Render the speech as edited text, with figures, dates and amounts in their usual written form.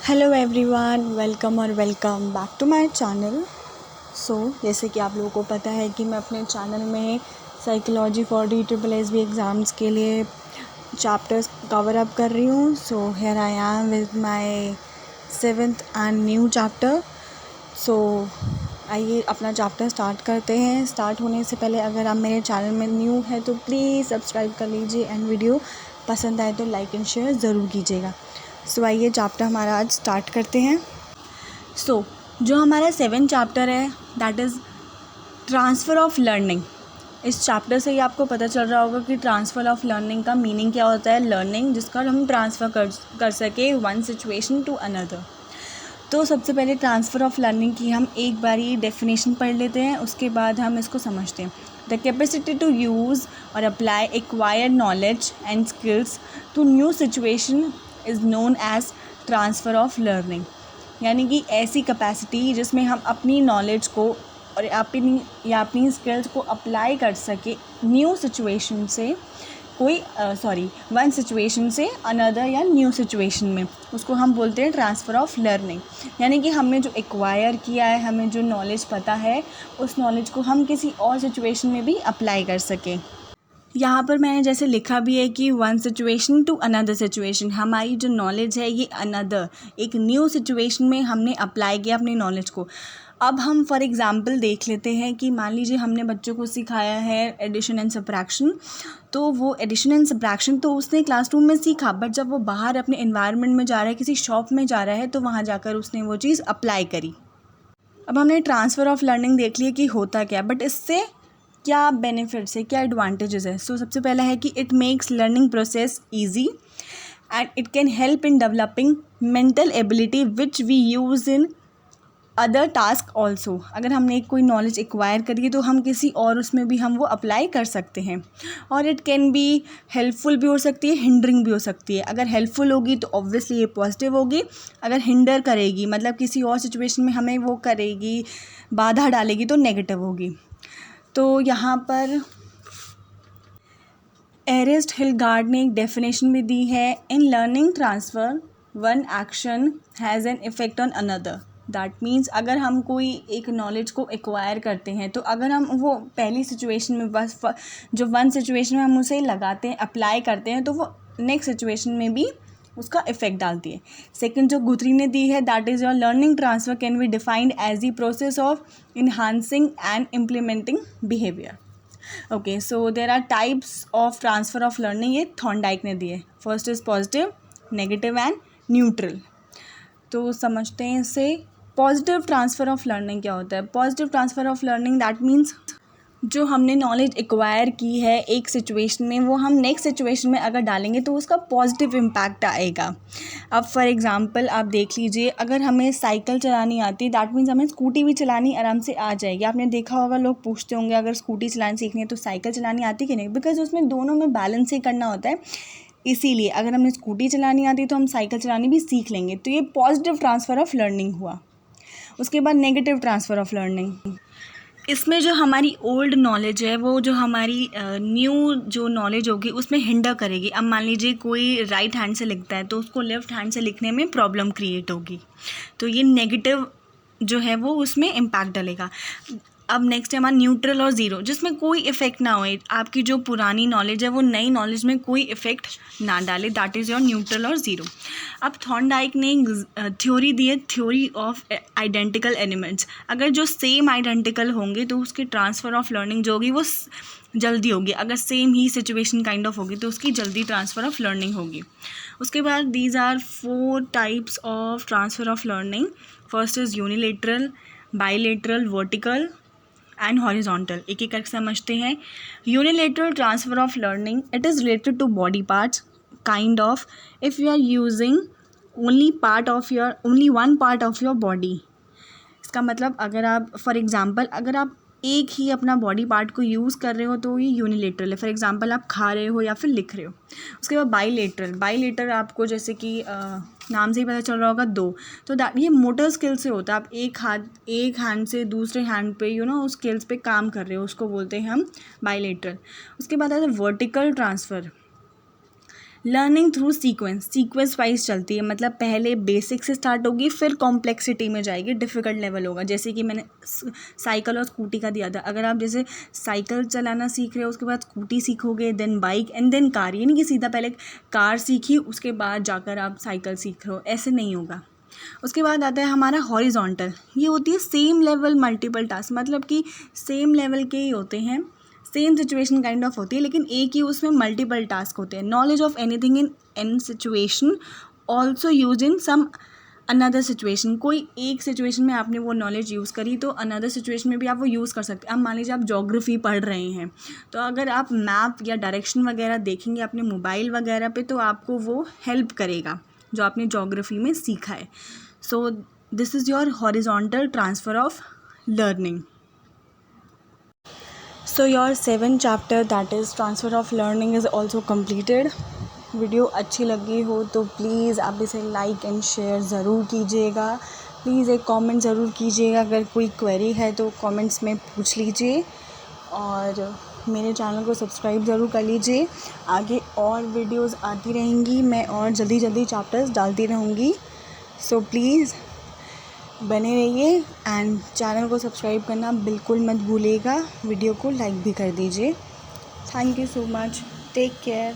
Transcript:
Hello everyone, welcome back to my channel. जैसे कि आप लोगों को पता है कि मैं अपने चैनल में साइकोलॉजी फॉर DSSB एग्ज़ाम्स के लिए चैप्टर्स कवर अप कर रही हूँ। Here I am with my 7th and new chapter. आइए अपना चैप्टर स्टार्ट करते हैं। स्टार्ट होने से पहले अगर आप मेरे चैनल में न्यू है तो प्लीज़ सब्सक्राइब कर लीजिए एंड वीडियो पसंद आए तो लाइक एंड शेयर ज़रूर कीजिएगा। आइए चैप्टर हमारा आज स्टार्ट करते हैं। जो हमारा 7th चैप्टर है that is transfer of learning. इस चैप्टर से ही आपको पता चल रहा होगा कि ट्रांसफ़र ऑफ लर्निंग का मीनिंग क्या होता है। लर्निंग जिसका हम ट्रांसफ़र कर सके वन सिचुएशन टू अनदर। तो सबसे पहले ट्रांसफ़र ऑफ लर्निंग की हम एक बार ये डेफिनेशन पढ़ लेते हैं, उसके बाद हम इसको समझते हैं। द कैपेसिटी टू यूज़ और apply acquired knowledge and skills to new situation is known as transfer of learning. यानी कि ऐसी कैपेसिटी जिसमें हम अपनी नॉलेज को और अपनी स्किल्स को अप्लाई कर सके न्यू सिचुएशन से वन सिचुएशन से अनदर या न्यू सिचुएशन में, उसको हम बोलते हैं ट्रांसफ़र ऑफ लर्निंग। यानी कि हमने जो एक्वायर किया है, हमें जो नॉलेज पता है, उस नॉलेज को हम किसी और सिचुएशन में भी अप्लाई कर सकें। यहाँ पर मैंने जैसे लिखा भी है कि one situation to another situation, हमारी जो नॉलेज है ये अनदर एक न्यू सिचुएशन में हमने अप्लाई किया अपनी नॉलेज को। अब हम फॉर एग्ज़ाम्पल देख लेते हैं कि मान लीजिए हमने बच्चों को सिखाया है एडिशन एंड सब्ट्रैक्शन। तो वो एडिशन एंड सब्ट्रैक्शन तो उसने क्लासरूम में सीखा, बट जब वो बाहर अपने एनवायरनमेंट में जा रहा है, किसी शॉप में जा रहा है, तो वहाँ जाकर उसने वो चीज़ अप्लाई करी। अब हमने ट्रांसफ़र ऑफ लर्निंग देख लिया कि होता क्या, बट इससे क्या बेनिफिट्स है, क्या एडवांटेजेस है। सबसे पहला है कि it makes learning process easy and it can help in developing mental ability which we use in other task also. अगर हमने कोई नॉलेज एक्वायर करी तो हम किसी और उसमें भी हम वो अप्लाई कर सकते हैं। और इट कैन बी हेल्पफुल भी हो सकती है, हिंडरिंग भी हो सकती है। अगर हेल्पफुल होगी तो ऑब्वियसली ये पॉजिटिव होगी, अगर हिंडर करेगी मतलब किसी और सिचुएशन में हमें वो करेगी, बाधा डालेगी, तो नेगेटिव होगी। तो यहाँ पर एरिस्ट हिलगार्ड ने एक डेफिनेशन भी दी है। In learning transfer one action has an effect on another. That means अगर हम कोई एक नॉलेज को एक्वायर करते हैं, तो अगर हम वो पहली सिचुएशन में बस जो वन सिचुएशन में हम उसे लगाते हैं, अप्लाई करते हैं, तो वो नेक्स्ट सिचुएशन में भी उसका इफ़ेक्ट डालती है। सेकंड जो गुथरी ने दी है that is your learning transfer can be defined as the process of enhancing and implementing behaviour. Okay, so there are types of transfer of learning, ये थॉर्नडाइक ने दिए। First is positive, negative and neutral. तो समझते हैं इससे। Positive transfer of learning क्या होता है। Positive transfer of learning that means जो हमने नॉलेज एक्वायर की है एक सिचुएशन में, वो हम नेक्स्ट सिचुएशन में अगर डालेंगे तो उसका पॉजिटिव इम्पैक्ट आएगा। अब फॉर एग्ज़ाम्पल आप देख लीजिए, अगर हमें साइकिल चलानी आती, दैट मीन्स हमें स्कूटी भी चलानी आराम से आ जाएगी। आपने देखा होगा लोग पूछते होंगे अगर स्कूटी चलानी सीखनी है तो साइकिल चलानी आती कि नहीं, बिकॉज उसमें दोनों में बैलेंस ही करना होता है। इसीलिए अगर हमें स्कूटी चलानी आती तो हम साइकिल चलानी भी सीख लेंगे। तो ये पॉजिटिव ट्रांसफ़र ऑफ लर्निंग हुआ। उसके बाद नेगेटिव ट्रांसफ़र ऑफ लर्निंग, इसमें जो हमारी ओल्ड नॉलेज है वो जो हमारी न्यू जो नॉलेज होगी उसमें हिंडर करेगी। अब मान लीजिए कोई राइट हैंड से लिखता है तो उसको लेफ़्ट हैंड से लिखने में प्रॉब्लम क्रिएट होगी, तो ये नेगेटिव जो है वो उसमें इम्पैक्ट डालेगा। अब नेक्स्ट है हमारा न्यूट्रल और ज़ीरो, जिसमें कोई इफ़ेक्ट ना होए, आपकी जो पुरानी नॉलेज है वो नई नॉलेज में कोई इफ़ेक्ट ना डाले, दैट इज़ योर न्यूट्रल और ज़ीरो। अब थॉर्नडाइक ने थ्योरी दी है, थ्योरी ऑफ आइडेंटिकल एलिमेंट्स। अगर जो सेम आइडेंटिकल होंगे तो उसकी ट्रांसफ़र ऑफ लर्निंग जो होगी वो जल्दी होगी। अगर same he situation kind of होगी तो उसकी जल्दी ट्रांसफ़र ऑफ लर्निंग होगी। उसके बाद these are 4 types of transfer of learning. First is unilateral, bilateral, vertical and horizontal. एक एक करके समझते हैं। Unilateral transfer of learning, it is related to body parts kind of if you are using only one part of your body. इसका मतलब अगर आप for example अगर आप एक ही अपना बॉडी पार्ट को यूज़ कर रहे हो तो ये यूनिलेटरल है। फॉर एग्ज़ाम्पल आप खा रहे हो या फिर लिख रहे हो। उसके बाद बाईलेटरल आपको जैसे कि नाम से ही पता चल रहा होगा, दो। तो ये मोटर स्किल से होता है। आप एक हैंड से दूसरे हैंड पे उस स्किल्स पे काम कर रहे हो, उसको बोलते हैं हम बाईलेटरल। उसके बाद आता है vertical transfer. Learning through sequence wise चलती है, मतलब पहले बेसिक से स्टार्ट होगी, फिर कॉम्प्लेक्सिटी में जाएगी, डिफ़िकल्ट लेवल होगा। जैसे कि मैंने साइकिल और स्कूटी का दिया था, अगर आप जैसे साइकिल चलाना सीख रहे हो, उसके बाद स्कूटी सीखोगे, then bike and then car, ये नहीं कि सीधा पहले कार सीखी उसके बाद जाकर आप साइकिल सीख रहे हो, ऐसे नहीं होगा। उसके बाद आता है हमारा हॉरिजॉन्टल, ये होती है सेम लेवल मल्टीपल टास्क, मतलब कि सेम लेवल के ही होते हैं, सेम सिचुएशन काइंड ऑफ होती है, लेकिन एक ही उसमें मल्टीपल टास्क होते हैं। Knowledge of anything in an situation also use in some another situation, कोई एक सिचुएशन में आपने वो नॉलेज यूज़ करी तो अनदर सिचुएशन में भी आप वो यूज़ कर सकते हैं। अब मान लीजिए आप ज्योग्राफी पढ़ रहे हैं, तो अगर आप मैप या डायरेक्शन वगैरह देखेंगे अपने मोबाइल वगैरह पे, तो आपको वो हेल्प करेगा जो आपने ज्योग्राफी में सीखा है। So this is your horizontal transfer of learning. So your 7th chapter, that is transfer of learning, is also completed. Video अच्छी लगी हो तो प्लीज़ आप इसे लाइक एंड शेयर ज़रूर कीजिएगा। प्लीज़ एक कमेंट ज़रूर कीजिएगा, अगर कोई क्वेरी है तो कमेंट्स में पूछ लीजिए, और मेरे चैनल को सब्सक्राइब ज़रूर कर लीजिए। आगे और वीडियोस आती रहेंगी, मैं और जल्दी जल्दी चैप्टर्स डालती रहूँगी। सो प्लीज़ बने रहिए एंड चैनल को सब्सक्राइब करना बिल्कुल मत भूलिएगा। वीडियो को लाइक भी कर दीजिए। Thank you so much, take care.